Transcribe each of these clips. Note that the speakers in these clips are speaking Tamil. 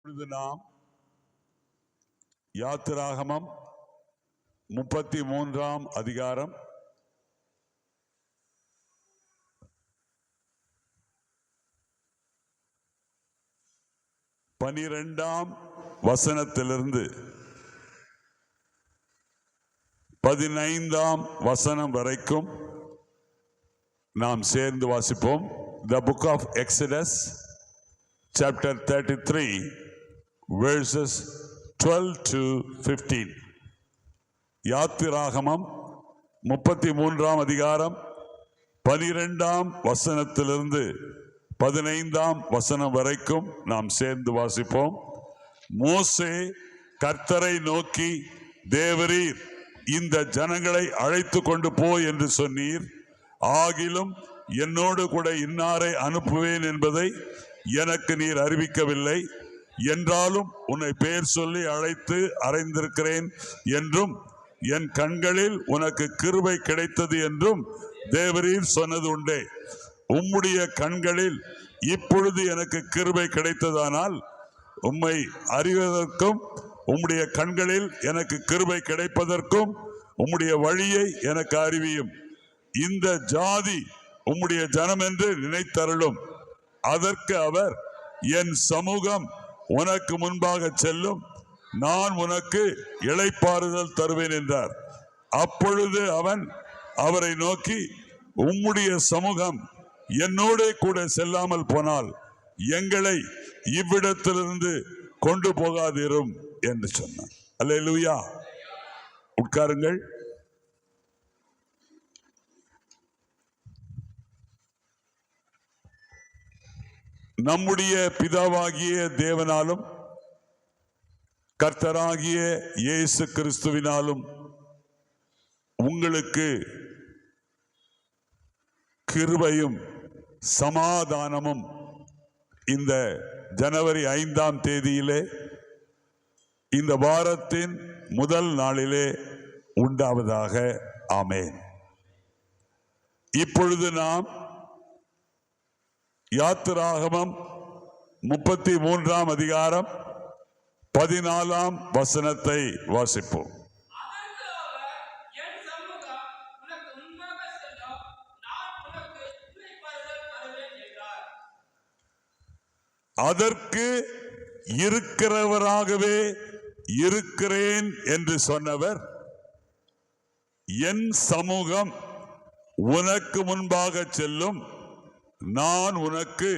இப்பொழுது நாம் யாத்திராகமம் 33ஆம் அதிகாரம் 12ஆம் வசனத்திலிருந்து 15ஆம் வசனம் வரைக்கும் நாம் சேர்ந்து வாசிப்போம். The book of Exodus chapter 33 verses 12 to 15. யாத்திராகமம் 33ஆம் அதிகாரம் 12ஆம் வசனத்திலிருந்து 15ஆம் வசனம் வரைக்கும் நாம் சேர்ந்து வாசிப்போம். மோசே கர்த்தரை நோக்கி, தேவரீர் இந்த ஜனங்களை அழைத்து கொண்டு போ என்று சொன்னீர், ஆகிலும் என்னோடு கூட இன்னாரை அனுப்புவேன் என்பதை எனக்கு நீர் அறிவிக்கவில்லை. என்றாலும் உன்னை பெயர் சொல்லி அழைத்து அறிந்திருக்கிறேன் என்றும் என் கண்களில் உனக்கு கிருபை கிடைத்தது என்றும் தேவரீர் சொன்னது உண்டே. உம்முடைய கண்களில் இப்பொழுது எனக்கு கிருபை கிடைத்ததானால் உம்மை அறிவதற்கும் உம்முடைய கண்களில் எனக்கு கிருபை கிடைப்பதற்கும் உம்முடைய வழியை எனக்கு அறிவியும். இந்த ஜாதி உம்முடைய ஜனம் என்று நினைத்தருளும். அதற்கு அவர், என் சமூகம் உனக்கு முன்பாக செல்லும், நான் உனக்கு இளைப்பாறுதல் தருவேன் என்றார். அப்பொழுது அவன் அவரை நோக்கி, உம்முடைய சமூகம் என்னோட கூட செல்லாமல் போனால் எங்களை இவ்விடத்திலிருந்து கொண்டு போகாதிரும் என்று சொன்னார். அல்லேலூயா. உட்காருங்கள். நம்முடைய பிதாவாகிய தேவனாலும் கர்த்தராகிய இயேசு கிறிஸ்துவினாலும் உங்களுக்கு கிருபையும் சமாதானமும் இந்த ஜனவரி 5ஆம் தேதியிலே இந்த வாரத்தின் முதல் நாளிலே உண்டாவதாக. ஆமென். இப்பொழுது நாம் யாத்திராகமம் 33ஆம் அதிகாரம் 14ஆம் வசனத்தை வாசிப்போம். அதற்கு இருக்கிறவராகவே இருக்கிறேன் என்று சொன்னவர், என் சமூகம் உனக்கு முன்பாக செல்லும், நான் உனக்கு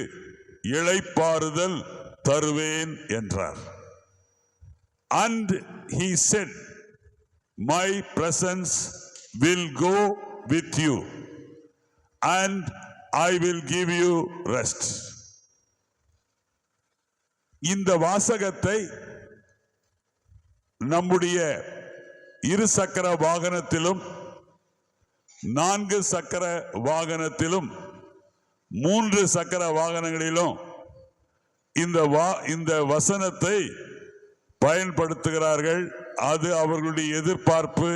இளைப்பாறுதல் தருவேன் என்றார். And he said, my presence will go with you and I will give you rest. இந்த வாசகத்தை நம்முடைய 2 சக்கர வாகனத்திலும் 4 சக்கர வாகனத்திலும் 3 சக்கர வாகனங்களிலும் இந்த வசனத்தை பயன்படுத்துகிறார்கள். அது அவர்களுடைய எதிர்பார்ப்பு,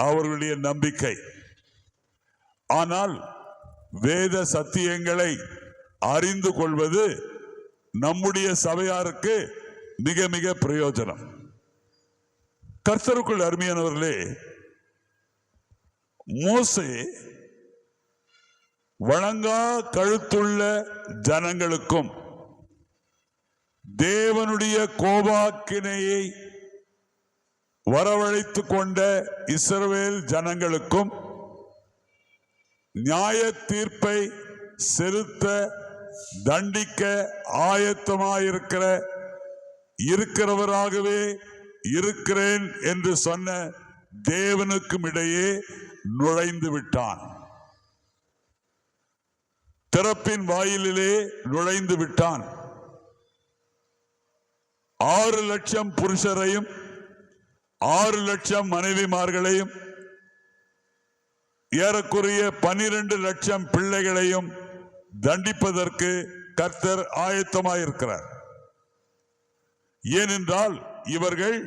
அவர்களுடைய நம்பிக்கை. ஆனால் வேத சத்தியங்களை அறிந்து கொள்வது நம்முடைய சபையாருக்கு மிக மிக பிரயோஜனம். கர்த்தருக்குள் அருமையானவர்களே, மோசே வணங்கா கழுத்துள்ள ஜனங்களுக்கும் தேவனுடைய கோபாக்கினையை வரவழைத்து கொண்ட இஸ்ரவேல் ஜனங்களுக்கும் நியாய தீர்ப்பை செலுத்த தண்டிக்க இருக்கிறவராகவே இருக்கிறேன் என்று சொன்ன தேவனுக்கும் இடையே நுழைந்து விட்டான். திறப்பின் வாயிலிலே நுழைந்து விட்டான். 6 லட்சம் புருஷரையும் 6 லட்சம் மனைவிமார்களையும் ஏறக்குறைய 12 லட்சம் பிள்ளைகளையும் தண்டிப்பதற்கு கர்த்தர் ஆயத்தமாயிருக்கிறார். ஏனென்றால் இவர்கள்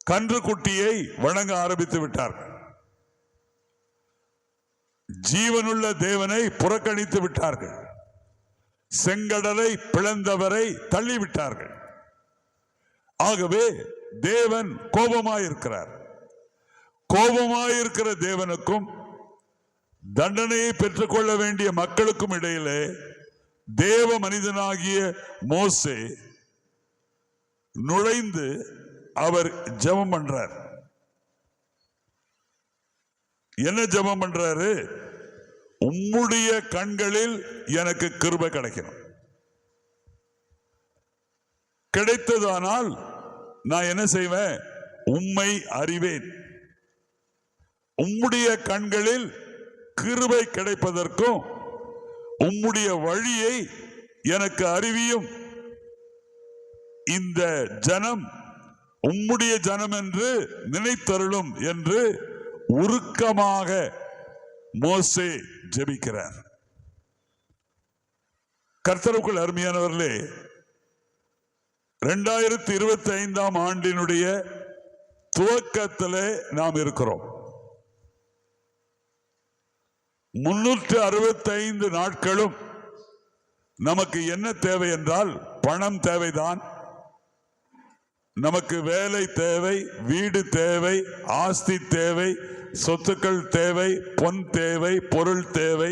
கன்றுக்குட்டியை வணங்க ஆரம்பித்து விட்டார்கள். ஜீவனுள்ள தேவனை புறக்கணித்து விட்டார்கள். செங்கடலை பிளந்தவரை தள்ளிவிட்டார்கள். ஆகவே தேவன் கோபமாயிருக்கிறார். கோபமாயிருக்கிற தேவனுக்கும் தண்டனையை பெற்றுக்கொள்ள வேண்டிய மக்களுக்கும் இடையிலே தேவ மனிதனாகிய மோசே நுழைந்து அவர் ஜெபம் பண்றார். என்ன ஜெபம் பண்றாரு? உம்முடைய கண்களில் எனக்கு கிருபை கிடைக்கணும். கிடைத்ததானால் நான் என்ன செய்வேன்? உம்மை அறிவேன். உம்முடைய கண்களில் கிருபை கிடைப்பதற்கும் உம்முடைய வழியை எனக்கு அறிவியும். இந்த ஜனம் உம்முடைய ஜனம் என்று நினைத்தருளும் என்று உருக்கமாக மோசே ஜெபிக்கிறார். கர்த்தருக்குள் அருமையானவர்களே, 2025 ஆண்டினுடைய துவக்கத்திலே நாம் இருக்கிறோம். 365 நாட்களும் நமக்கு என்ன தேவை என்றால் பணம் தேவைதான். நமக்கு வேலை தேவை, வீடு தேவை, ஆஸ்தி தேவை, சொத்துக்கள் தேவை, பொன் தேவை, பொருள் தேவை,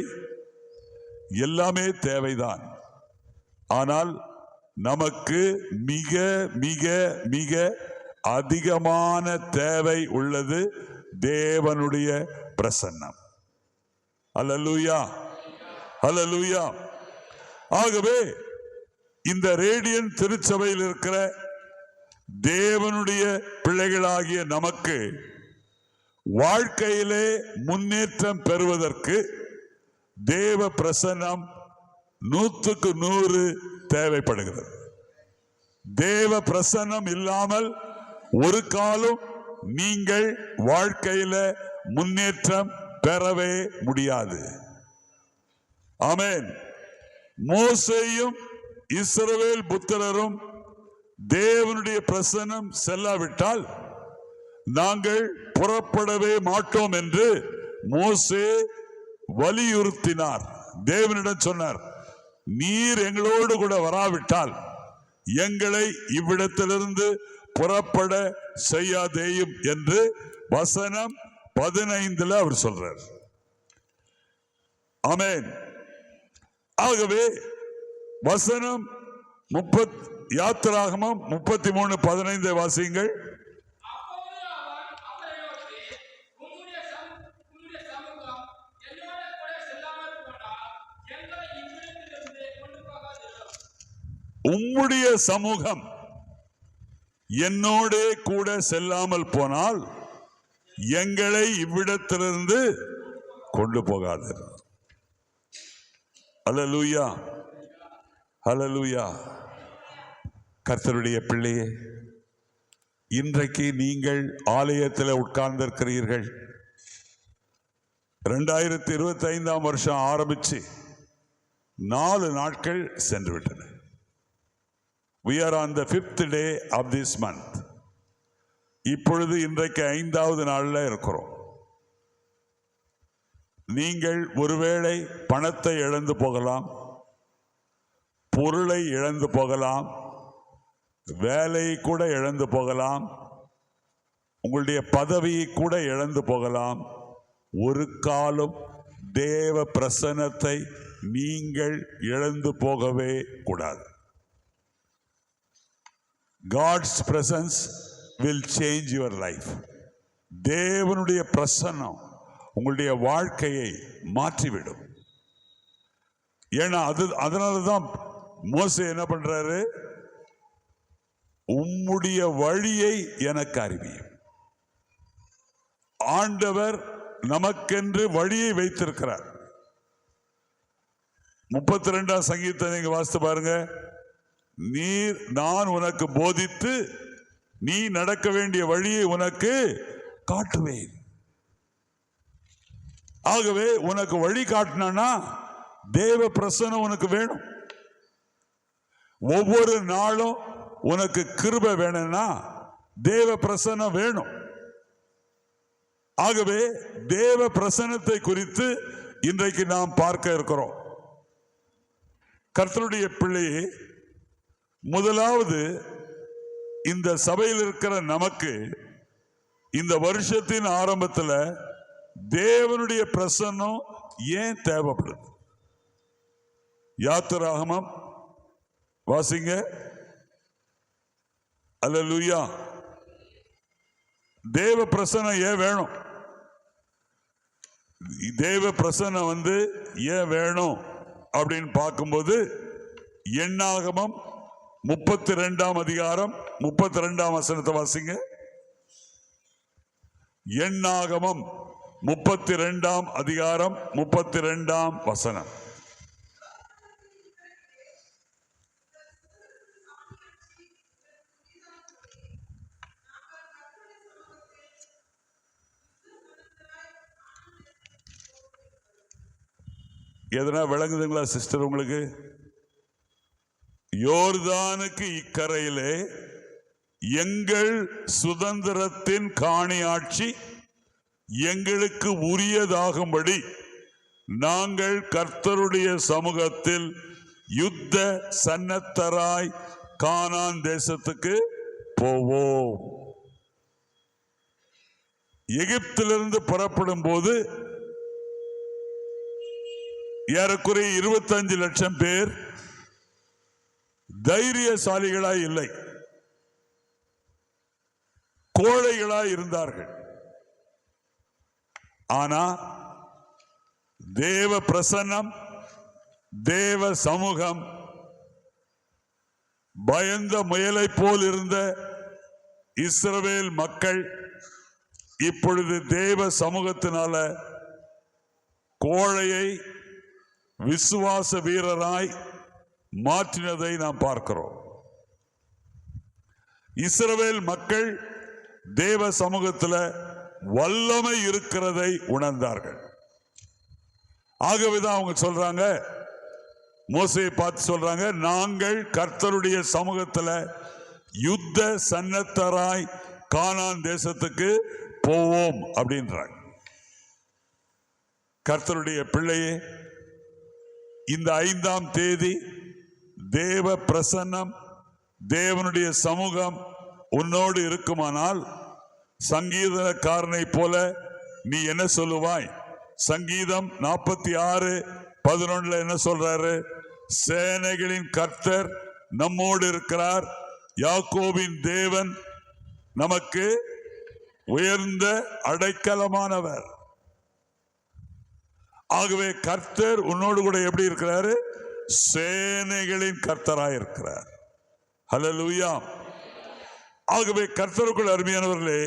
எல்லாமே தேவைதான். ஆனால் நமக்கு மிக மிக மிக அதிகமான தேவை உள்ளது தேவனுடைய பிரசன்னம். அல்லேலூயா, அல்லேலூயா. ஆகவே இந்த ரேடியன் திருச்சபையில் இருக்கிற தேவனுடைய பிள்ளைகளாகிய நமக்கு வாழ்க்கையிலே முன்னேற்றம் பெறுவதற்கு தேவ பிரசன்னம் 100க்கு 100 தேவைப்படுகிறது. தேவ பிரசன்னம் இல்லாமல் ஒரு காலம் நீங்கள் வாழ்க்கையில முன்னேற்றம் பெறவே முடியாது. ஆமென். மோசேயும் இஸ்ரவேல் புத்திரரும் தேவனுடைய பிரசன்னம் செல்லாவிட்டால் நாங்கள் புறப்படவே மாட்டோம் என்று மோசே வலியுறுத்தினார். தேவனிடம் சொன்னார், நீர் எங்களோடு கூட வராவிட்டால் எங்களை இவ்விடத்திலிருந்து புறப்பட செய்யாதேயும் என்று வசனம் 15 அவர் சொல்றார். ஆமென். ஆகவே வசனம் 30 யாத்திராகமம் 33:15 வாசியுங்கள். உம்முடைய சமூகம் என்னோட கூட செல்லாமல் போனால் எங்களை இவ்விடத்திலிருந்து கொண்டு போகாது. அல்லேலூயா, அல்லேலூயா. கர்த்தருடைய பிள்ளையே, இன்றைக்கு நீங்கள் ஆலயத்தில் உட்கார்ந்திருக்கிறீர்கள். 2025 வருஷம் ஆரம்பிச்சு 4 நாட்கள் சென்று விட்டன. We are on the 5th day of this month. இப்பொழுது இன்றைக்கு 5வது நாள்ல இருக்கிறோம். நீங்கள் ஒருவேளை பணத்தை இழந்து போகலாம், பொருளை இழந்து போகலாம், வேலையை கூட இழந்து போகலாம், உங்களுடைய பதவியை கூட இழந்து போகலாம். ஒரு காலம் தேவ பிரசன்னத்தை நீங்கள் இழந்து போகவே கூடாது. God's presence will change your life. தேவனுடைய பிரசன்னம் உங்களுடைய வாழ்க்கையை மாற்றிவிடும். ஏன்னா அதனாலதான் மோசே என்ன பண்றாரு? உம்முடைய வழியை எனக்கு அறிவியும். ஆண்டவர் நமக்கென்று வழியை வைத்திருக்கிறார். 32ஆம் சங்கீதத்தை நீங்க வாசித்து பாருங்க. நான் உனக்கு போதித்து நீ நடக்க வேண்டிய வழியை உனக்கு காட்டுவேன். ஆகவே உனக்கு வழி காட்டினா தேவ பிரசன்னம் உனக்கு வேணும். ஒவ்வொரு நாளும் உனக்கு கிருபை வேணும்னா தேவ பிரசன்னம் வேணும். ஆகவே தேவ பிரசன்னத்தை குறித்து இன்றைக்கு நாம் பார்க்க இருக்கிறோம். கர்த்தருடைய பிள்ளையே, முதலாவது இந்த சபையில் இருக்கிற நமக்கு இந்த வருஷத்தின் ஆரம்பத்தில் தேவனுடைய பிரசன்னம் ஏன் தேவைப்படுது? யாத்திராகமம் வாசிங்க. அல்லேலூயா. தேவ பிரசன்னம் ஏன் வேணும்? தேவ பிரசன்னம் ஏன் வேணும் அப்படின்னு பார்க்கும்போது எண்ணாகமம் 32ஆம் அதிகாரம் 32ஆம் வசனத்தை வாசிங்க. எண்ணாகமம் 32ஆம் அதிகாரம் 32ஆம் வசனம். எதனா விளங்குதுங்களா சிஸ்டர் உங்களுக்கு? யோர்தானுக்கு இக்கரையிலே எங்கள் சுதந்திரத்தின் காணியாட்சி எங்களுக்கு உரியதாகும்படி நாங்கள் கர்த்தருடைய சமூகத்தில் யுத்த சன்னத்தராய் கானான் தேசத்துக்கு போவோம். எகிப்திலிருந்து புறப்படும் போது ஏறக்குறைய 25 லட்சம் பேர் தைரியசாலிகளாய் இல்லை, கோழைகளாய் இருந்தார்கள். ஆனா தேவ பிரசன்னம், தேவ சமூகம் பயந்த முயலை போல் இருந்த இஸ்ரவேல் மக்கள் இப்பொழுது தேவ சமூகத்தினால கோழையை விசுவாச வீரராய் மாற்றினதை நாம் பார்க்கிறோம். இஸ்ரவேல் மக்கள் தேவ சமூகத்தில் வல்லமை இருக்கிறதை உணர்ந்தார்கள். ஆகவேதான் அவங்க சொல்றாங்க, மோசேயை பார்த்து சொல்றாங்க, நாங்கள் கர்த்தருடைய சமூகத்தில் யுத்த சன்னத்தராய் கானான் தேசத்துக்கு போவோம் அப்படின்றாங்க. கர்த்தருடைய பிள்ளையே, இந்த 5ஆம் தேதி தேவ பிரசன்னம், தேவனுடைய சமூகம் உன்னோடு இருக்குமானால் சங்கீதக்காரனை போல நீ என்ன சொல்லுவாய்? சங்கீதம் 46:11 என்ன சொல்றாரு? சேனைகளின் கர்த்தர் நம்மோடு இருக்கிறார், யாக்கோபின் தேவன் நமக்கு உயர்ந்த அடைக்கலமானவர். ஆகவே கர்த்தர் உன்னோடு கூட எப்படி இருக்கிறாரு? சேனைகளின் கர்த்தராய் இருக்கிறார். ஹல்லேலூயா. ஆகவே கர்த்தருக்குள் அருமையானவர்களே,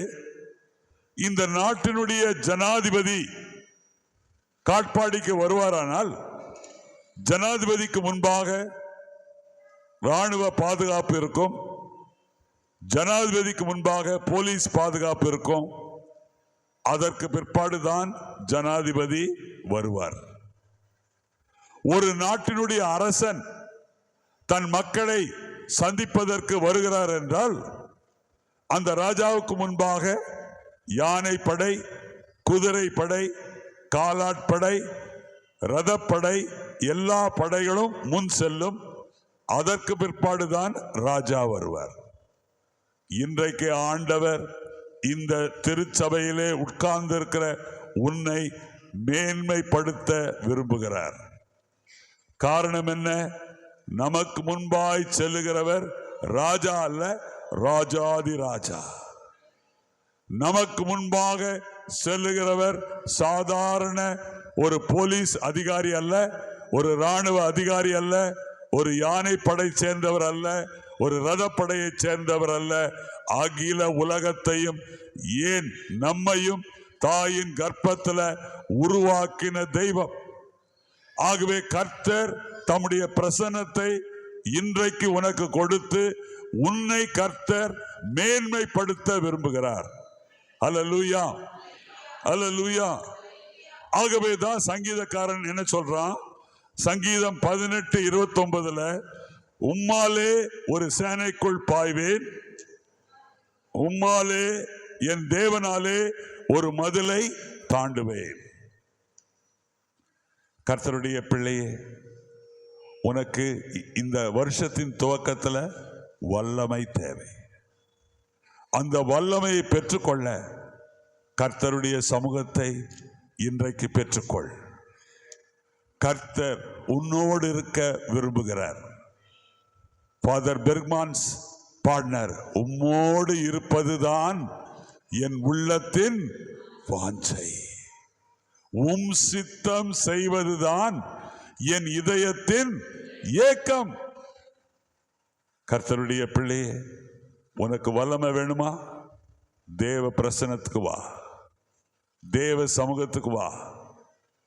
இந்த நாட்டினுடைய ஜனாதிபதி காட்பாடிக்கு வருவாரானால் ஜனாதிபதிக்கு முன்பாக ராணுவ பாதுகாப்பு இருக்கும், ஜனாதிபதிக்கு முன்பாக போலீஸ் பாதுகாப்பு இருக்கும். அதற்கு பிற்பாடுதான் ஜனாதிபதி வருவார். ஒரு நாட்டினுடைய அரசன் தன் மக்களை சந்திப்பதற்கு வருகிறார் என்றால் அந்த ராஜாவுக்கு முன்பாக யானை படை, குதிரை படை, காலாட்படை, ரதப்படை, எல்லா படைகளும் முன் செல்லும். அதற்கு பிற்பாடுதான் ராஜா வருவார். இன்றைக்கு ஆண்டவர் இந்த திருச்சபையிலே உட்கார்ந்து இருக்கிற உன்னை மேன்மைப்படுத்த விரும்புகிறார். காரணம் என்ன? நமக்கு முன்பாய் செல்லுகிறவர் ராஜா அல்ல, ராஜாதி ராஜா. நமக்கு முன்பாக செல்லுகிறவர் சாதாரண ஒரு போலீஸ் அதிகாரி அல்ல, ஒரு ராணுவ அதிகாரி அல்ல, ஒரு யானை படை சேர்ந்தவர் அல்ல, ஒரு ரதப்படையை சேர்ந்தவர் அல்ல. அகில உலகத்தையும் ஏன் நம்மையும் தாயின் கர்ப்பத்தில் உருவாக்கின தெய்வம். ஆகவே கர்த்தர் தம்முடைய பிரசன்னத்தை இன்றைக்கு உனக்கு கொடுத்து உன்னை கர்த்தர் மேன்மைப்படுத்த விரும்புகிறார். அல்லேலூயா, அல்லேலூயா. ஆகவே தான் சங்கீதக்காரன் என்ன சொல்றான்? சங்கீதம் 18:29 உம்மாலே ஒரு சேனைக்குள் பாய்வேன், உம்மாலே என் தேவனாலே ஒரு மதிலை தாண்டுவேன். கர்த்தருடைய பிள்ளையே, உனக்கு இந்த வருஷத்தின் துவக்கத்தில் வல்லமை தேவை. அந்த வல்லமையை பெற்றுக்கொள்ள கர்த்தருடைய சமூகத்தை இன்றைக்கு பெற்றுக்கொள். கர்த்தர் உன்னோடு இருக்க விரும்புகிறார். ஃபாதர் பெர்க்மான்ஸ் பாடினார், உம்மோடு இருப்பதுதான் என் உள்ளத்தின் வாஞ்சை, உம் சித்தம் செய்வதுதான் என் இதயத்தின் ஏக்கம். கர்த்தருடைய பிள்ளையே, உனக்கு வல்லமை வேணுமா? தேவ பிரசன்னத்துக்கு வா, தேவ சமூகத்துக்கு வா.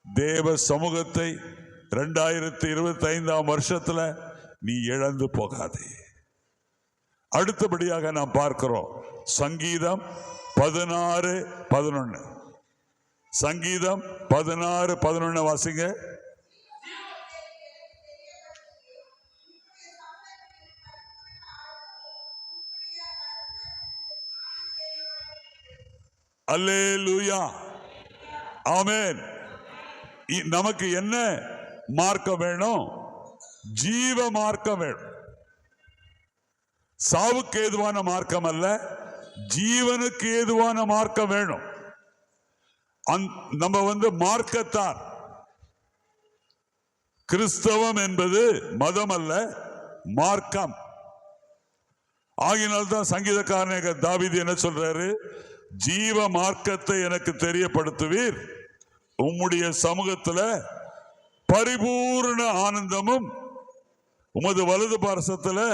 தேவ சமூகத்தை 2025 வருஷத்துல நீ இழந்து போகாதே. அடுத்தபடியாக நாம் பார்க்கிறோம் சங்கீதம் 16:11. சங்கீதம் 16:11 வாசிங்க. அல்லேலூயா, ஆமென். நமக்கு என்ன மார்க்கம் வேணும்? ஜீவ மார்க்கம் வேணும். சாவுக்கு ஏதுவான மார்க்கம் அல்ல, ஜீவனுக்கு ஏதுவான மார்க்கம் வேணும். நம்ம மார்க்கத்தார். கிறிஸ்தவம் என்பது மதம் அல்ல, மார்க்கம். ஆகினால்தான் சங்கீதக்காரன் தாவீது என்ன சொல்றாரு? ஜீவ மார்க்கத்தை எனக்கு தெரியப்படுத்துவீர், உம்முடைய சமூகத்தில் பரிபூர்ண ஆனந்தமும் உமது வலது பார்சத்தில்.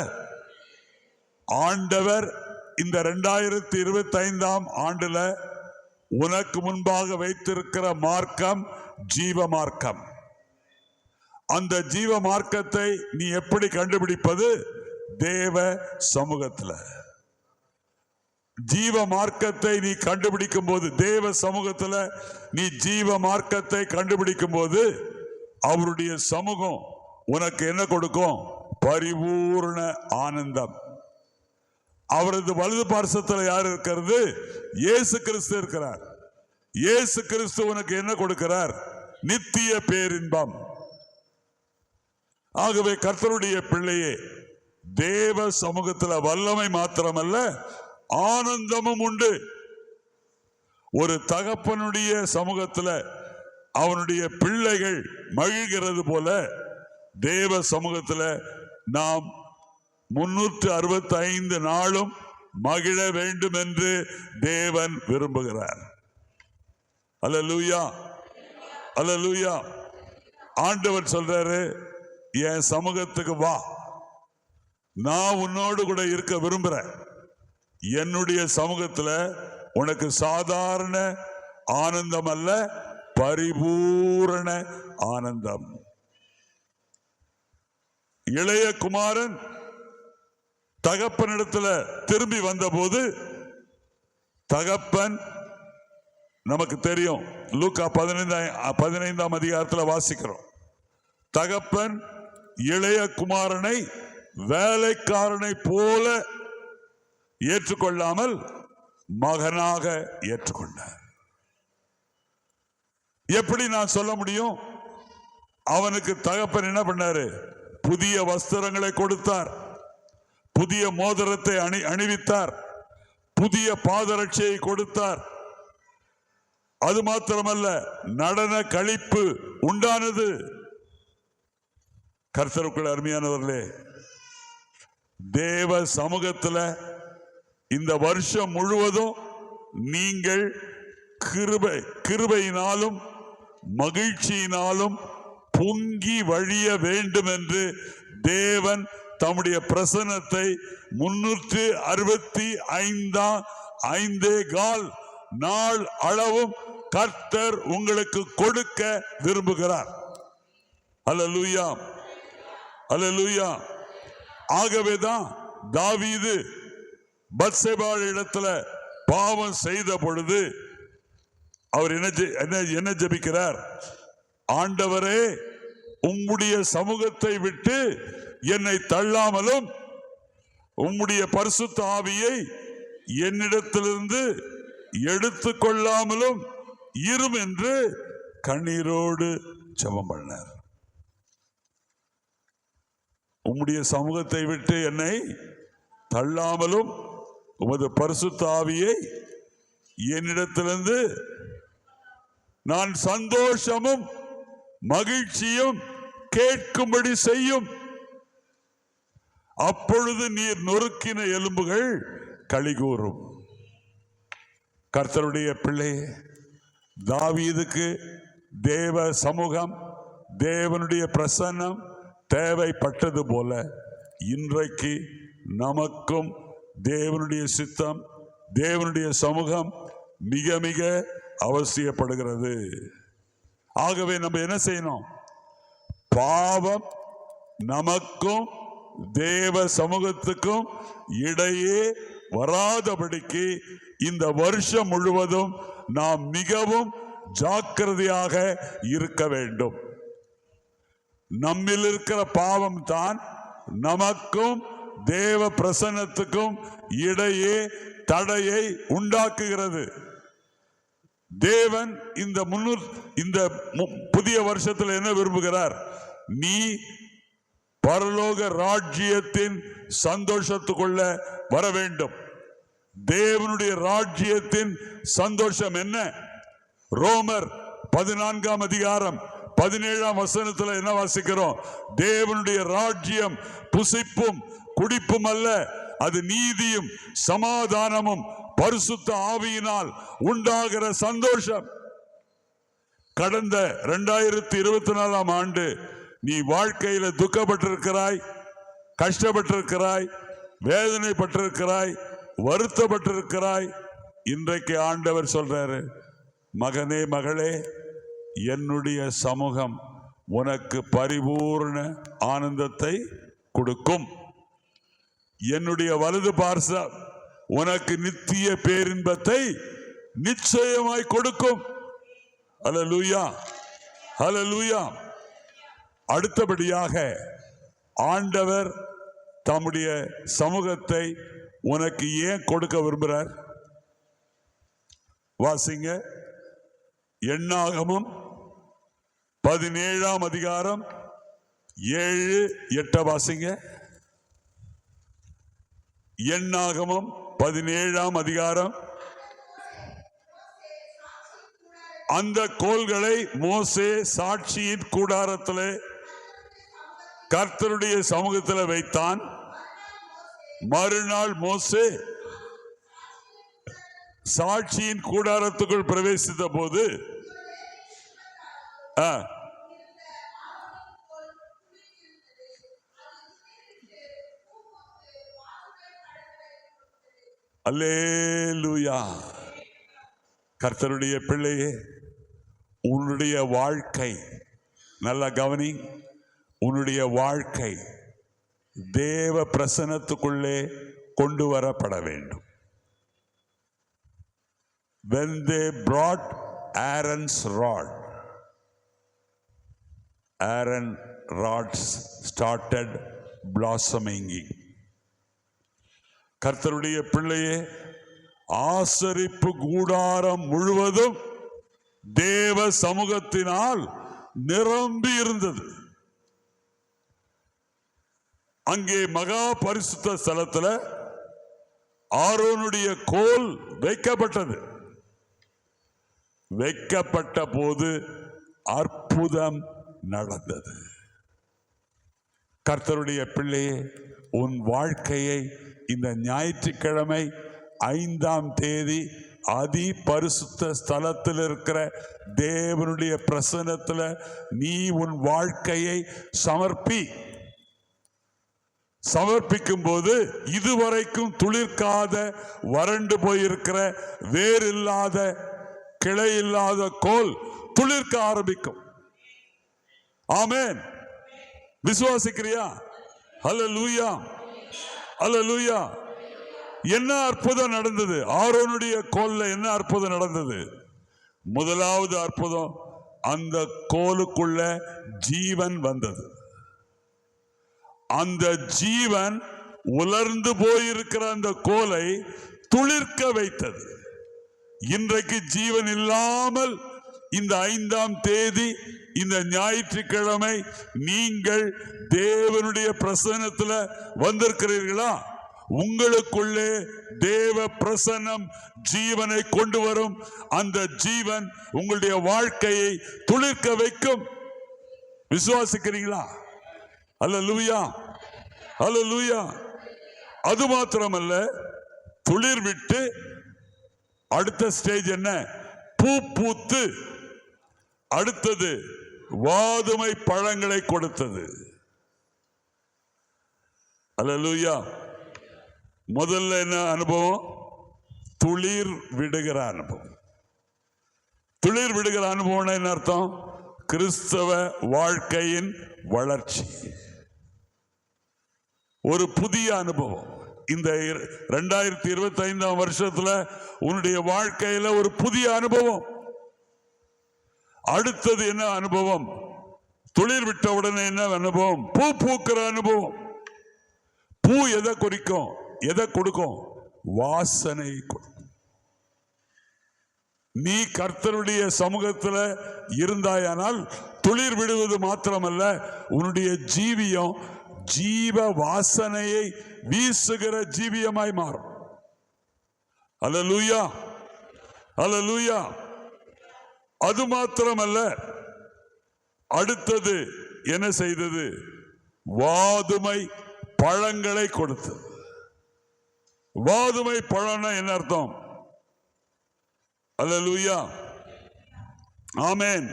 ஆண்டவர் இந்த 2025 ஆண்டுல உனக்கு முன்பாக வைத்திருக்கிற மார்க்கம் ஜீவ மார்க்கம். அந்த ஜீவ மார்க்கத்தை நீ எப்படி கண்டுபிடிப்பது? தேவ சமூகத்தில். ஜீவ மார்க்கத்தை நீ கண்டுபிடிக்கும் போது, தேவ சமூகத்தில் நீ ஜீவ மார்க்கத்தை கண்டுபிடிக்கும் போது, அவருடைய சமூகம் உனக்கு என்ன கொடுக்கும்? பரிபூர்ண ஆனந்தம். அவரது வலது பார்சத்தில் யார் இருக்கிறது? இயேசு கிறிஸ்து இருக்கிறார். இயேசு கிறிஸ்து உனக்கு என்ன கொடுக்கிறார்? நித்திய பேரின்பம். ஆகவே கர்த்தருடைய பிள்ளையே, தேவ சமூகத்தில் வல்லமை மாத்திரமல்ல, ஆனந்தமும் உண்டு. ஒரு தகப்பனுடைய சமூகத்தில் அவனுடைய பிள்ளைகள் மகிழ்கிறது போல தேவ சமூகத்தில் நாம் 365 நாளும் மகிழ வேண்டும் என்று தேவன் விரும்புகிறார். அல்லேலூயா, அல்லேலூயா. ஆண்டவர் சொல்றாரு, என் சமூகத்துக்கு வா, நான் உன்னோடு கூட இருக்க விரும்புறேன். என்னுடைய சமூகத்தில் உனக்கு சாதாரண ஆனந்தம் அல்ல, பரிபூரண ஆனந்தம். இளைய குமாரன் தகப்பனிடத்துல திரும்பி வந்தபோது, தகப்பன் நமக்கு தெரியும், லூக்கா 15 அதிகாரத்தில் வாசிக்கிறோம். தகப்பன் இளைய குமாரனை வேலைக்காரனை போல ஏற்றுக்கொள்ளாமல் மகனாக ஏற்றுக்கொண்டார். எப்படி நான் சொல்ல முடியும்? அவனுக்கு தகப்பன் என்ன பண்ணாரு? புதிய வஸ்திரங்களை கொடுத்தார், புதிய மோதிரத்தை அணிவித்தார், புதிய பாதரட்சையை கொடுத்தார். அது மாத்திரமல்ல, நடன களிப்பு உண்டானது. கர்த்தருக்குள் அருமையானவர்களே, தேவ சமூகத்தில் இந்த வருஷம் முழுவதும் நீங்கள் கிருபையினாலும் மகிழ்ச்சியினாலும் பொங்கி வழிய வேண்டும் என்று தேவன் தம்முடைய பிரசன்னத்தை 365 நாள் அளவும் கர்த்தர் உங்களுக்கு கொடுக்க விரும்புகிறார். அல்லேலூயா, அல்லேலூயா. ஆகவேதான் தாவீது பத்சேபாள் இடத்துல பாவம் செய்த பொழுது அவர் என்ன ஜெபிக்கிறார்? ஆண்டவரே, உம்முடைய சமூகத்தை விட்டு என்னை தள்ளாமலும் உம்முடைய பரிசுத்த ஆவியை என்னிடத்திலிருந்து எடுத்துக்கொள்ளாமலும் இரும் என்று கண்ணீரோடு ஜெபம் பண்ணார். உம்முடைய சமூகத்தை விட்டு என்னை தள்ளாமலும் உமது பரிசுத்த ஆவியை என்னிடத்திலிருந்து நான் சந்தோஷமும் மகிழ்ச்சியும் கேட்கும்படி செய்யும். அப்பொழுது நீர் நொறுக்கின எலும்புகள் களிகூறும். கர்த்தருடைய பிள்ளையே, தாவீதுக்கு தேவ சமூகம், தேவனுடைய பிரசன்னம் தேவைப்பட்டது போல இன்றைக்கு நமக்கும் தேவனுடைய சித்தம், தேவனுடைய சமூகம் மிக மிக அவசியப்படுகிறது. ஆகவே நம்ம என்ன செய்யணும்? பாவம் நமக்கும் தேவ சமூகத்துக்கும் இடையே வராதபடிக்கு இந்த வருஷம் முழுவதும் நாம் மிகவும் ஜாக்கிரதையாக இருக்க வேண்டும். நம்மில் இருக்கிற பாவம் தான் நமக்கும் தேவ பிரசன்னத்துக்கும் இடையே தடையை உண்டாக்குகிறது. தேவன் இந்த புதிய வருஷத்தில் என்ன விரும்புகிறார்? நீ பரலோக ராஜ்யத்தின் சந்தோஷத்துக்குள்ள வர வேண்டும். தேவனுடைய ராஜ்யத்தின் சந்தோஷம் என்ன? ரோமர் 14ஆம் அதிகாரம் 17ஆம் வசனத்துல என்ன வாசிக்கிறோம்? தேவனுடைய ராஜ்யம் புசிப்பும் குடிப்பும் அல்ல, அது நீதியும் சமாதானமும் பரிசுத்த ஆவியினால் உண்டாகிற சந்தோஷம். கடந்த 2024ஆம் ஆண்டு நீ வாழ்க்கையில துக்கப்பட்டிருக்கிறாய், கஷ்டப்பட்டிருக்கிறாய், வேதனைப்பட்டிருக்கிறாய், வருத்தப்பட்டிருக்கிறாய். இன்றைக்கு ஆண்டவர் சொல்றாரு, மகனே மகளே, என்னுடைய சமூகம் உனக்கு பரிபூர்ண ஆனந்தத்தை கொடுக்கும். என்னுடைய வலது பார்சம் உனக்கு நித்திய பேரின்பத்தை நிச்சயமாய் கொடுக்கும். ஹல்லேலூயா, ஹல்லேலூயா. அடுத்தபடியாக ஆண்டவர் தம்முடைய சமூகத்தை உனக்கு ஏன் கொடுக்க விரும்புகிறார்? வாசிங்க, எண்ணாகமம் 17ஆம் அதிகாரம் 7-8 வாசிங்க. எண்ணாகமம் 17ஆம் அதிகாரம். அந்த கோல்களை மோசே சாட்சியின் கூடாரத்திலே கர்த்தருடைய சமூகத்தில் வைத்தான். மறுநாள் மோசே சாட்சியின் கூடாரத்துக்குள் பிரவேசித்த போது அல்லேலூயா. கர்த்தருடைய பிள்ளையே, உன்னுடைய வாழ்க்கை, நல்ல கவனி, உன்னுடைய வாழ்க்கை தேவ பிரசன்னத்துக்குள்ளே கொண்டு வரப்பட வேண்டும். When they brought Aaron's rod, Aaron rods started blossoming. கர்த்தருடைய பிள்ளையே, ஆசரிப்பு கூடாரம் முழுவதும் தேவ சமூகத்தினால் நிரம்பி இருந்தது. அங்கே மகா பரிசுத்த ஸ்தலத்தில் ஆரோனுடைய கோல் வைக்கப்பட்டது. வைக்கப்பட்ட போது அற்புதம் நடந்தது. கர்த்தருடைய பிள்ளையே, உன் வாழ்க்கையை இந்த ஞாயிற்றுக்கிழமை 5ஆம் தேதி அதி பரிசுத்த ஸ்தலத்தில் இருக்கிற தேவனுடைய பிரசன்னத்தில் நீ உன் வாழ்க்கையை சமர்ப்பிக்கும் போது இதுவரைக்கும் துளிர்க்காத, வறண்டு போயிருக்கிற, வேரில்லாத, கிளை இல்லாத கோல் துளிர்க்க ஆரம்பிக்கும். ஆமென். விசுவாசிக்கிறியா? ஹல்லேலூயா, ஹல்லேலூயா. என்ன அற்புதம் நடந்தது? ஆரோனுடைய கோல்ல என்ன அற்புதம் நடந்தது? முதலாவது அற்புதம், அந்த கோலுக்குள்ள ஜீவன் வந்தது. அந்த ஜீவன் உலர்ந்து போயிருக்கிற அந்த கோலை துளிர்க்க வைத்தது. இன்றைக்கு ஜீவன் இல்லாமல் இந்த 5ஆம் தேதி இந்த ஞாயிற்றுக்கிழமை நீங்கள் தேவனுடைய பிரசன்னத்தில் வந்திருக்கிறீர்களா? உங்களுக்குள்ளே தேவ பிரசன்னம் ஜீவனை கொண்டு வரும். அந்த ஜீவன் உங்களுடைய வாழ்க்கையை துளிர்க்க வைக்கும். விசுவாசிக்கிறீங்களா? அல்லேலூயா, அல்லேலூயா. அது மாத்திரமல்ல, துளிர் விட்டு அடுத்த ஸ்டேஜ் என்ன? பூ பூத்து அடுத்தது வாதுமை பழங்களை கொடுத்தது. அல்லேலூயா. முதல்ல என்ன அனுபவம்? துளிர் விடுகிற அனுபவம். துளிர் விடுகிற அனுபவம் என்ன அர்த்தம்? கிறிஸ்தவ வாழ்க்கையின் வளர்ச்சி, ஒரு புதிய அனுபவம். இந்த 2025 வருஷத்துல உன்னுடைய வாழ்க்கையில ஒரு புதிய அனுபவம். அடுத்தது என்ன அனுபவம்? துளிர் விட்ட உடனே என்ன அனுபவம்? பூ பூக்கிற அனுபவம். பூ எதை குறிக்கும்? எதை கொடுக்கும்? வாசனை கொடுக்கும். நீ கர்த்தருடைய சமூகத்தில் இருந்தாயானால் துளிர் விடுவது மாத்திரமல்ல, உன்னுடைய ஜீவியம் ஜீவ வாசனையை வீசுகிற ஜீவியமாய் மாறும். அல்லேலூயா, அல்லேலூயா. அது மாத்திரமல்ல, அடுத்தது என்ன செய்தது? வாதுமை பழங்களை கொடுத்தது. வாதுமை பழம்னா என்ன அர்த்தம்? அல்லேலூயா, ஆமென்.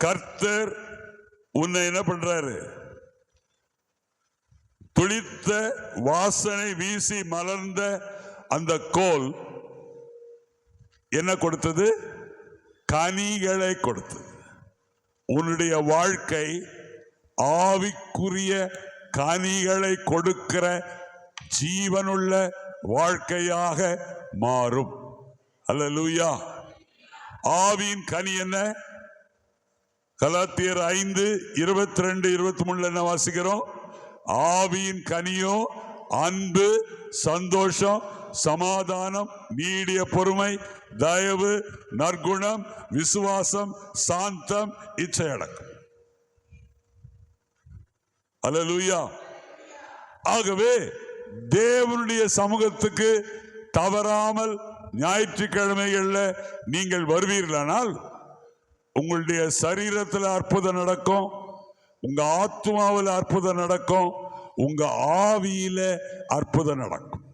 கர்த்தர் உன்னை என்ன பண்றாரு? துளிர்த்த வாசனை வீசி மலர்ந்த அந்த கோல் என்ன கொடுத்தது? கனிகளை கொடுத்தது. உன்னுடைய வாழ்க்கை ஆவிக்குரிய கனிகளை கொடுக்கிற ஜீவனுள்ள வாழ்க்கையாக மாறும். அல்லேலூயா. ஆவியின் கனி என்ன? கலாத்தியர் 5:22-23 என்ன வாசிக்கிறோம்? ஆவியின் கனியோ அன்பு, சந்தோஷம், சமாதானம், நீடிய பொறுமை, தயவு, நற்குணம், விசுவாசம், சாந்தம், இச்சையடக்கம். அல்லேலூயா. ஆகவே தேவனுடைய சமூகத்துக்கு தவறாமல் ஞாயிற்றுக்கிழமைகள்ல நீங்கள் வருவீர்களானால் உங்களுடைய சரீரத்தில் அற்புதம் நடக்கும், உங்க ஆத்மாவில் அற்புதம் நடக்கும், உங்க ஆவியில அற்புதம் நடக்கும்.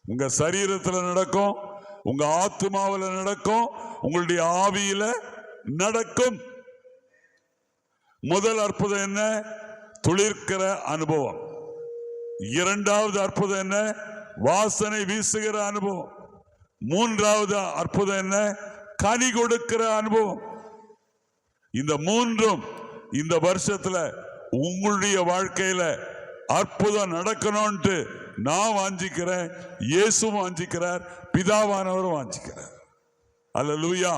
உங்க சரீரத்தில் நடக்கும், உங்க ஆத்மாவில் நடக்கும், உங்களுடைய ஆவியில நடக்கும். முதல் அற்புதம் என்ன? துளிர்க்கிற அனுபவம். இரண்டாவது அற்புதம் என்ன? வாசனை வீசுகிற அனுபவம். மூன்றாவது அற்புதம் என்ன? கனி கொடுக்கிற அனுபவம். இந்த மூன்றும் இந்த வருஷத்துல உங்களுடைய வாழ்க்கையில அற்புதம் நடக்கணும்ட்டு நான் வாஞ்சிக்கிறேன், இயேசுவும் வாஞ்சிக்கிறார், பிதாவானவரும் வாஞ்சிக்கிறார். அல்லேலூயா.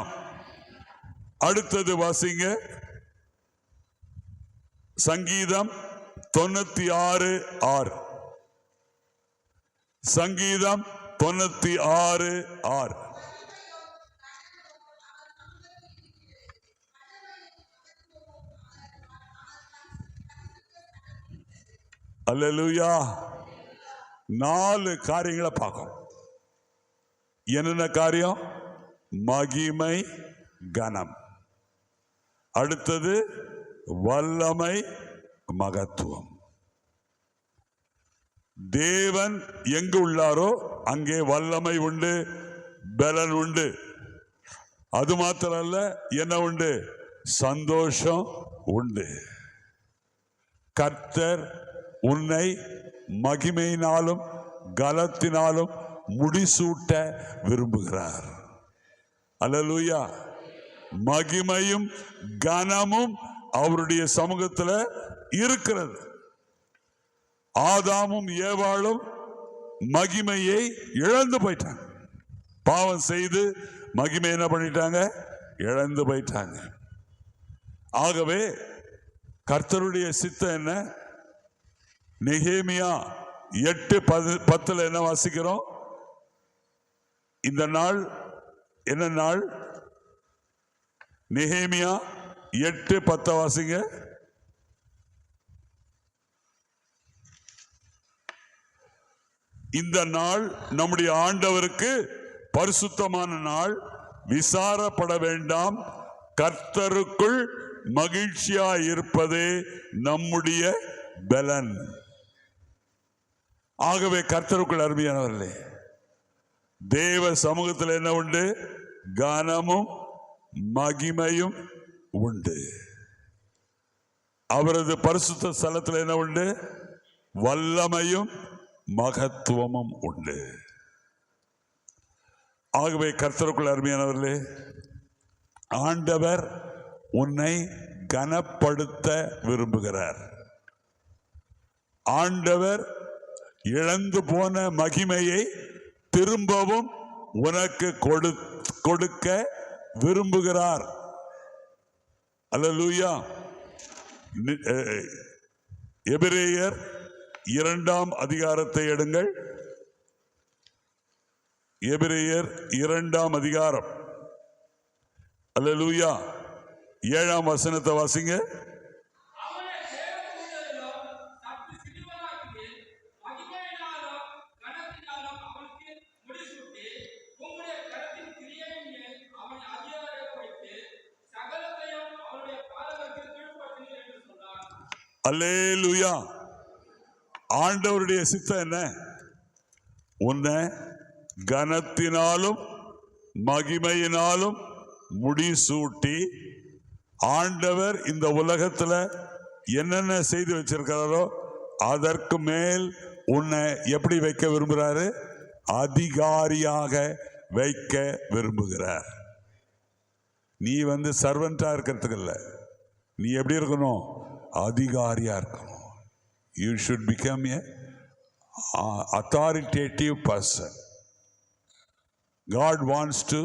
அடுத்தது வாசிங்க, சங்கீதம் 96:6. சங்கீதம் 96:6. அல்லேலூயா. 4 காரியங்களை பார்க்கணும். என்னென்ன காரியம்? மகிமை, கனம். அடுத்தது வல்லமை, மகத்துவம். தேவன் எங்கு உள்ளாரோ அங்கே வல்லமை உண்டு, பலன் உண்டு. அது மாத்திரம் அல்ல, என்ன உண்டு? சந்தோஷம் உண்டு. கர்த்தர் உன்னை மகிமையினாலும் கலத்தினாலும் முடிசூட்ட விரும்புகிறார். அல்லேலூயா. மகிமையும் கனமும் அவருடைய சமூகத்தில் இருக்கிறது. ஆதாமும் ஏவாளும் மகிமையை இழந்து போயிட்டாங்க. பாவம் செய்து மகிமை என்ன பண்ணிட்டாங்க? இழந்து போயிட்டாங்க. ஆகவே கர்த்தருடைய சித்தம் என்ன? நெகேமியா 8:10 என்ன வாசிக்கிறோம்? இந்த நாள் என்ன நாள்? நெகேமியா 8:10 வாசிங்க. இந்த நாள் நம்முடைய ஆண்டவருக்கு பரிசுத்தமான நாள். விசாரப்பட வேண்டாம். கர்த்தருக்குள் மகிழ்ச்சியா இருப்பதே நம்முடைய பலன். ஆகவே கர்த்தருக்குள் அருமையானவர்களே, தேவ சமூகத்தில் என்ன உண்டு? கனமும் மகிமையும் உண்டு. அவரது பரிசுத்த ஸ்தலத்தில் என்ன உண்டு? வல்லமையும் மகத்துவமும் உண்டு. ஆகவே கர்த்தருக்குள் அருமையானவர்களே, ஆண்டவர் உன்னை கனப்படுத்த விரும்புகிறார். ஆண்டவர் இழந்து போன மகிமையை திரும்பவும் உனக்கு கொடுக்க விரும்புகிறார். அல்லேலூயா. எபிரேயர் 2ஆம் அதிகாரத்தை எடுங்கள். எபிரேயர் 2ஆம் அதிகாரம், அல்லேலூயா, 7ஆம் வசனத்தை வாசிங்க. அல்லேலூயா. ஆண்டவருடைய சித்தம் என்ன? உன்னை கனத்தினாலும் மகிமையினாலும் முடிசூட்டி, ஆண்டவர் இந்த உலகத்துல என்னென்ன செய்து வச்சிருக்கிறாரோ அதற்கு மேல் உன்னை எப்படி வைக்க விரும்புகிறாரு? அதிகாரியாக வைக்க விரும்புகிறார். நீ சர்வெண்டா இருக்கிறதுக்கு இல்லை, நீ எப்படி இருக்கணும்? அதிகாரியா இருக்கணும். You should become a authoritative person. God wants to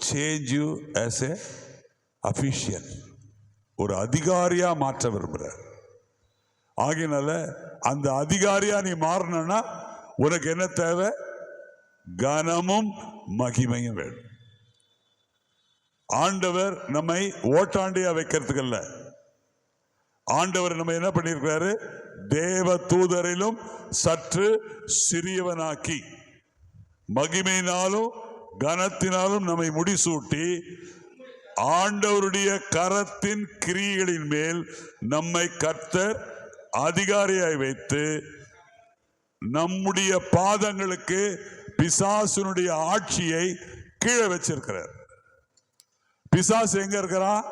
change you as a official. ஒரு அதிகாரியா மாற்ற விரும்புகிறார். ஆகினால அந்த அதிகாரியா நீ மாறணும்னா உனக்கு என்ன தேவை? கனமும் மகிமையும் வேணும். ஆண்டவர் நம்மை ஓட்டாண்டியா வைக்கிறதுக்கு அல்ல. ஆண்டவர் நம்ம என்ன பண்ணியிருக்கிறாரு? தேவ தூதரிலும் சற்று சிறியவனாக்கி மகிமையினாலும் கனத்தினாலும் நம்மை முடிசூட்டி, ஆண்டவருடைய கரத்தின் கிரியைகளின் மேல் நம்மை கர்த்தர் அதிகாரியாய் வைத்து, நம்முடைய பாதங்களுக்கு பிசாசுனுடைய ஆட்சியை கீழே வச்சிருக்கிறார். பிசாசு எங்க இருக்கிறான்?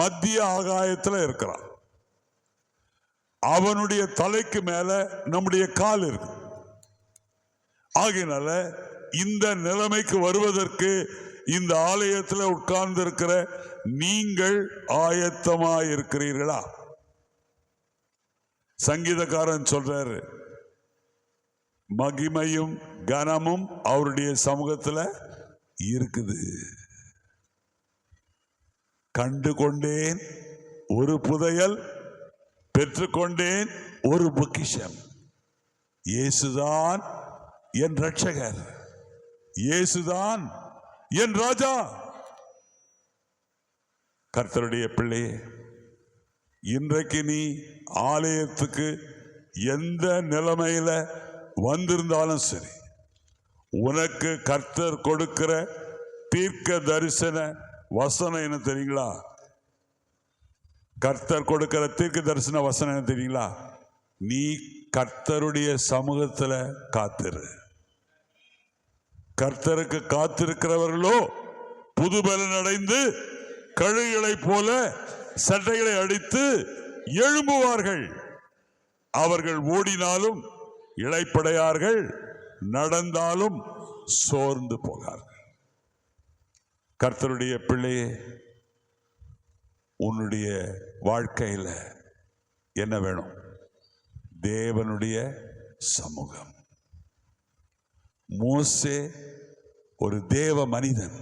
மத்திய ஆகாயத்தில் இருக்கிறான். அவனுடைய தலைக்கு மேல நம்முடைய கால் இருக்கு. ஆகையினால இந்த நிலைமைக்கு வருவதற்கு இந்த ஆலயத்தில் உட்கார்ந்து இருக்கிற நீங்கள் ஆயத்தமாய் இருக்கிறீர்களா? சங்கீதக்காரன் சொல்றாரு, மகிமையும் கனமும் அவருடைய சமூகத்தில் இருக்குது. கண்டு கொண்டேன் ஒரு புதையல், பெற்றுக்கொண்டேன் ஒரு பொக்கிஷம். இயேசுதான் என் ரட்சகர், இயேசுதான் என் ராஜா. கர்த்தருடைய பிள்ளையே, இன்றைக்கு நீ ஆலயத்துக்கு எந்த நிலைமையில வந்திருந்தாலும் சரி, உனக்கு கர்த்தர் கொடுக்கிற தீர்க்க தரிசன வசனம் என்ன தெரியுங்களா? கர்த்தர் கொடுக்கிற தீர்க்க தரிசன வசனம் என்ன தெரியுங்களா? நீ கர்த்தருடைய சமூகத்துல காத்திரு. கர்த்தருக்கு காத்திருக்கிறவர்களோ புதுபலன் அடைந்து கழுகுகளை போல சட்டைகளை அடித்து எழும்புவார்கள். அவர்கள் ஓடினாலும் இளைப்படையார்கள், நடந்தாலும் சோர்ந்து போகார்கள். கர்த்தருடைய பிள்ளையே, உன்னுடைய வாழ்க்கையில் என்ன வேணும்? தேவனுடைய சமூகம். மோசே ஒரு தேவ மனிதன்.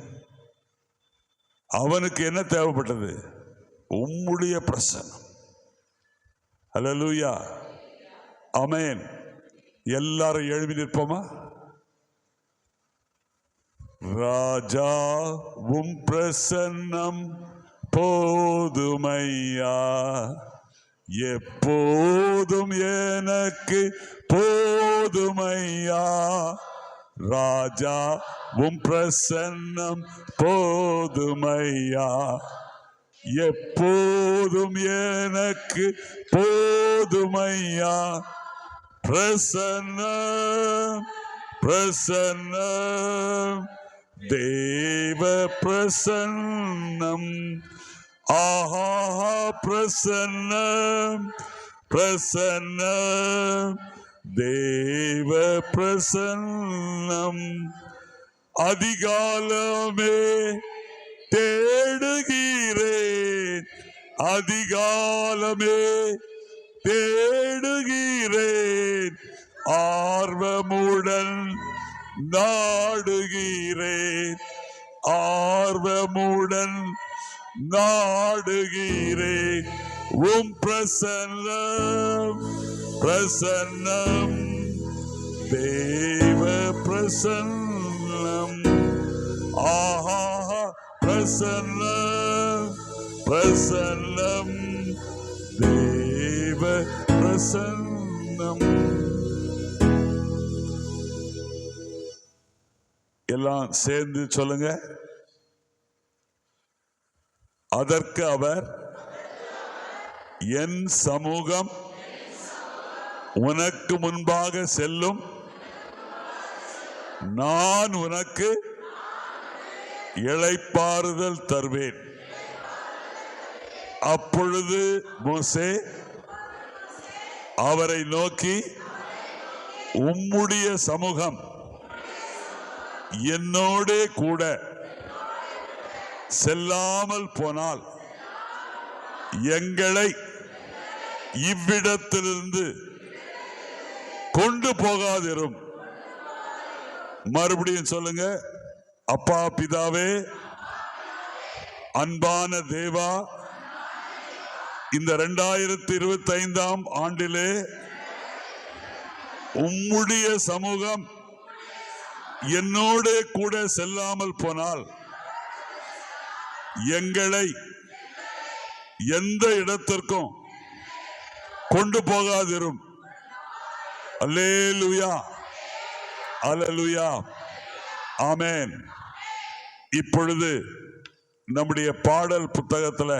அவனுக்கு என்ன தேவைப்பட்டது? உம்முடைய பிரசன்னம். அல்லேலூயா, ஆமென். எல்லாரும் எழுப்பி நிற்போமா? ராஜா உம் பிரசன்னம் போதுமையா, எப்போதும் எனக்கு போதுமையா. ராஜா உம் பிரசன்னம் போதுமையா, எப்போதும் எனக்கு போதுமையா. பிரசன்னம் பிரசன்னம் தேவ பிரசன்னம். ஆஹா பிரசன்னம் பிரசன்னம் தேவ பிரசன்னம். அதிகாலமே தேடுகிறேன், அதிகாலமே தேடுகிறேன், ஆர்வமுடன் நாடுகிறேன், ஆர்வமுடன் நாடுகிறேன். உம் பிரசன்னம் பிரசன்னம் தேவ பிரசன்னம். ஆஹா பிரசன்னம் பிரசன்னம் தேவ பிரசன்னம். எல்லாம் சேர்ந்து சொல்லுங்க. அதற்கு அவர், என் சமூகம் உனக்கு முன்பாக செல்லும், நான் உனக்கு இளைப்பாறுதல் தருவேன். அப்பொழுது மோசே அவரை நோக்கி, உம்முடைய சமூகம் என்னோடே கூட செல்லாமல் போனால் எங்களை இவ்விடத்திலிருந்து கொண்டு போகாதிரும். மறுபடியும் சொல்லுங்க. அப்பா பிதாவே, அன்பான தேவா, இந்த 2025ஆம் ஆண்டிலே உம்முடைய சமூகம் என்னோட கூட செல்லாமல் போனால் எங்களை எந்த இடத்திற்கும் கொண்டு போகாதிரும். அல்லேலூயா அல்லேலூயா ஆமென். இப்பொழுது நம்முடைய பாடல் புத்தகத்தில்